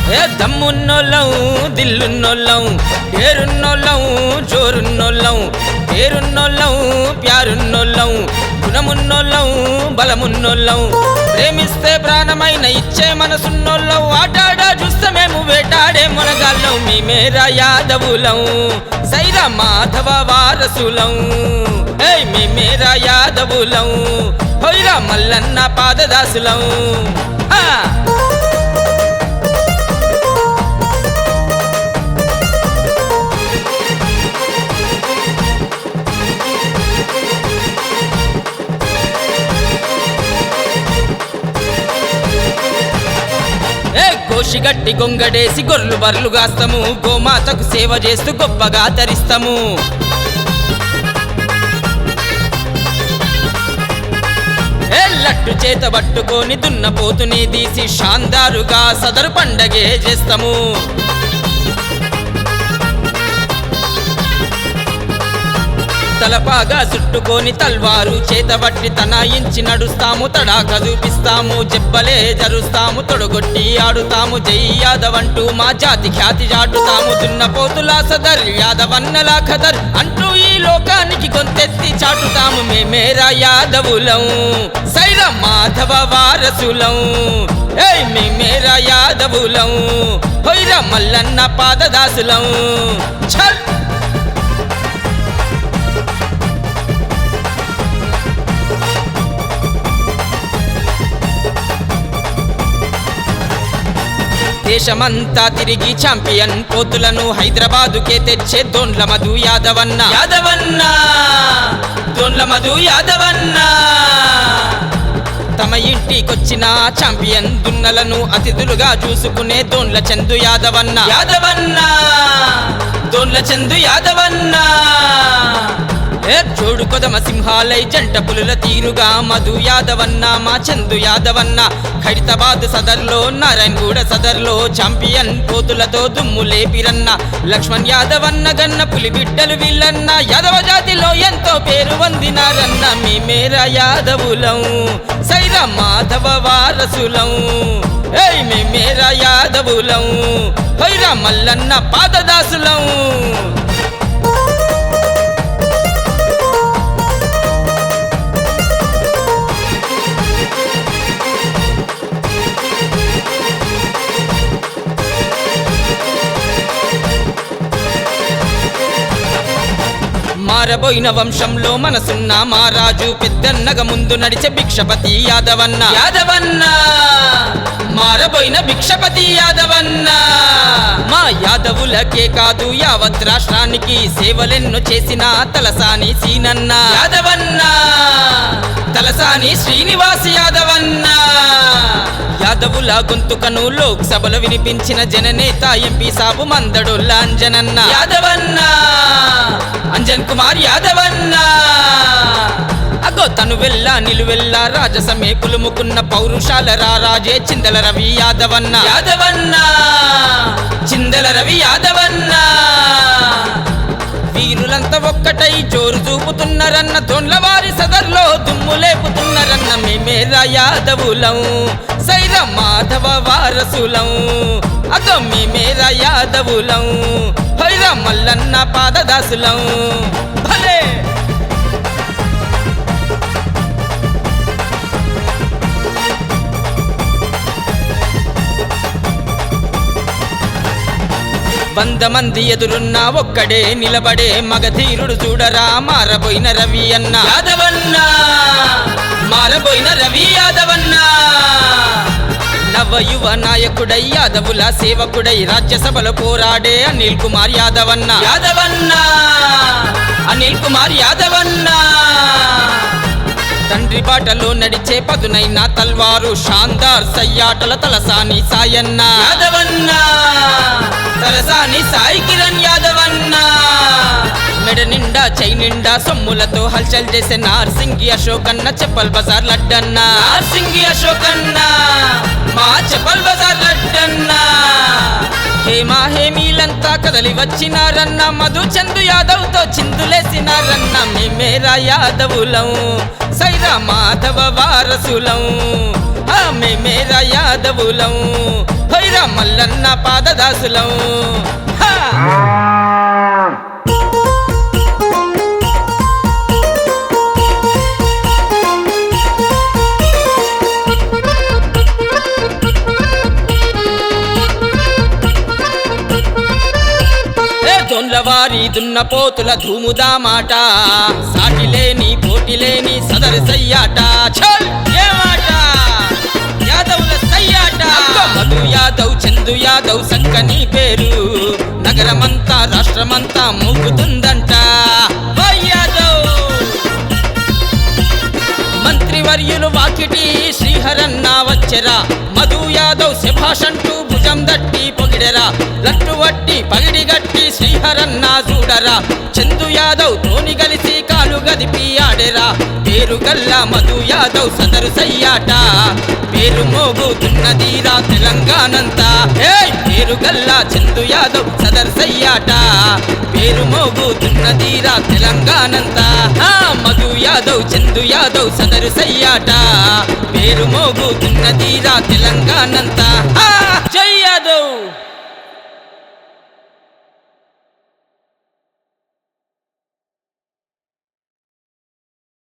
ఏ దమ్మున్నోళ్ళం దిల్లున్నోళ్ళం పేరున్నోళ్ళం జోరున్నోళ్ళం పేరున్నోళ్ళం ప్యారున్నోళ్ళం గుణమున్నోళ్ళం బలమున్నోళ్ళం ప్రేమిస్తే ప్రాణమైన ఇచ్చే మనసున్నోళ్ళం ఆటాడా చూస్తే మేము వేటాడే మునగాళ్ళం మేమేరా యాదవులం సైరా మాధవ వారసులం మేమేరా యాదవులం హొయ్రా మల్లన్న పాదదాసులం కోషిగట్టి గొంగడేసి గొర్రెలు బర్లు గాస్తాము గోమాతకు సేవ చేస్తూ గొప్పగా తరిస్తాము లట్టు చేత పట్టుకొని దున్నపోతుని తీసి షాందారుగా సదరు పండగే చేస్తాము తలపాగా చుట్టుకొని తల్వారు చేతబట్టి తనాయించి నడుస్తాము తడాక చూపిస్తాము జబ్బలే జరుస్తాము తొడగొట్టి ఆడుతాము జై యాదవంటూ మా జాతి ఖ్యాతి చాటుతాము దున్నపోతులా సదర్ యాదవన్నలా ఖదర్ అంటూ ఈ లోకానికి గొంతెత్తి చాటుతాము మేమేరా యాదవులం సైరా మాధవ వారసులం మేమేరా యాదవులం హొయ్రా మల్లన్న పాదదాసులం చల్ దేశమంతా తిరిగి ఛాంపియన్ పోతులను హైదరాబాదుకే తెచ్చే దోండ్ల మధు యాదవన్న యాదవన్న దోండ్ల మధు యాదవన్న తమ ఇంటికొచ్చిన ఛాంపియన్ దున్నలను అతిథులుగా చూసుకునే దోండ్ల చందు యాదవన్న యాదవన్న దోండ్ల చందు యాదవన్న చూడు కొదమ సింహాలై జంట పులుల తీరుగా మధు యాదవన్న మా చందు యాదవన్న ఖైరతాబాద్ సదర్లో నారాయణగూడ సదర్లో ఛాంపియన్ పోతులతో దుమ్ము లేపిరన్న లక్ష్మణ్ యాదవన్న గన్న పులి బిడ్డలు వీళ్ళన్న యాదవ జాతిలో ఎంతో పేరు వందినారన్న మేమేరా యాదవులం సైరా మాధవ వారసులం మేమేరా యాదవులం హొయ్రా మల్లన్న పాదదాసులం మారబోయిన వంశంలో మనసున్న మారాజు పెద్దన్నగ ముందు నడిచే భిక్షపతి యాదవన్న యాదవన్న మారబోయిన భిక్షపతి యాదవన్న మా యాదవులకే కాదు యావత్ రాష్ట్రానికి సేవలెన్నో చేసిన తలసాని సీనన్న యాదవన్న తలసాని శ్రీనివాస్ యాదవన్న యాదవుల గొంతుకను లోక్ సభలో వినిపించిన జననేత ఎంపీ సాబు మందడొల్ల అంజనన్న యాదవన్న అంజన్ కుమార్ యాదవన్న అగో తను వెళ్ళ నిలువెల్ల రాజసమే పులుముకున్న పౌరుషాల రాజే చిందల రవి యాదవన్న యాదవన్న చిందల రవి యాదవన్న వీరులంతా ఒక్కటై జోరు చూపుతున్నారన్న దొండ్లవారి సదర్లో దుమ్ము లేపుతున్నారన్న మేమేరా యాదవులం సైరా మాధవ వారసులం అదో మేమేరా యాదవులం హొయ్రా మల్లన్న పాదదాసులం భలే వంద మంది ఎదురున్నా ఒక్కడే నిలబడే మగధీరుడు చూడరా మారబోయిన రవి అన్న యాదవన్న మారబోయిన రవి యాదవన్న నవ యువ నాయకుడై యాదవుల సేవకుడై రాజ్యసభలో పోరాడే అనిల్ కుమార్ యాదవన్న యాదవన్న అనిల్ కుమార్ యాదవన్న తండ్రి బాటలో నడిచే పదునైన తల్వారు షాందార్ సయ్యాటల తలసాని సాయన్న యాదవన్న తలసాని సాయి కిరణ్ యాదవన్న మెడ నిండా చై నిండా సొమ్ములతో హల్చల్ చేసే నార్సింగి అశోకన్న చెప్పల్ బజార్ లడ్డన్న నార్సింగి అశోకన్న మా చెప్పల్ బజార్ లడ్డన్న హేమా హేమీలంతా కదలి వచ్చినారన్న మధు చందు యాదవ్ తో చిందులేసినారన్న మేమేరా యాదవులం సైరా మాధవ వారసులం మేమేరా యాదవులం హైరా మల్లన్న పాదదాసులం హా! దొండ్లవారి దున్నపోతుల ధూముదా మాట సాటిలేని పోటీలేని సదరు సయ్యాట ఛల్! ఏ మాట యాదవుల సయ్యాట మధు యాదవ్ చందు యాదవ్ సక్కని పేరు నగరమంతా రాష్ట్రమంతా మోగుతుందంట వై యాదవ్ మంత్రివర్యులు వాకిటి శ్రీహరన్న వచ్చెరా మధు యాదవ్ శభాషంటూ భుజం దట్టి పొగిడెరా లట్టు వట్టి పగిడి గట్టి శ్రీహరన్న చూడరా చందు యాదవ్ తోని గలిసి కాలు గదిపి ఆడెరా పేరు గల్లా మధు యాదవ్ సదరు సయ్యాట పేరు మోగుతున్నదిరా తెలంగాణంతా ఏయ్ పేరు గల్లా చందు యాదవ్ సదరు సయ్యాట పేరు మోగుతున్నదిరా తెలంగాణంతా మధు యాదవ్ చందు యాదవ్ సదరు సయ్యాట పేరు మోగుతున్నదిరా తెలంగాణంతా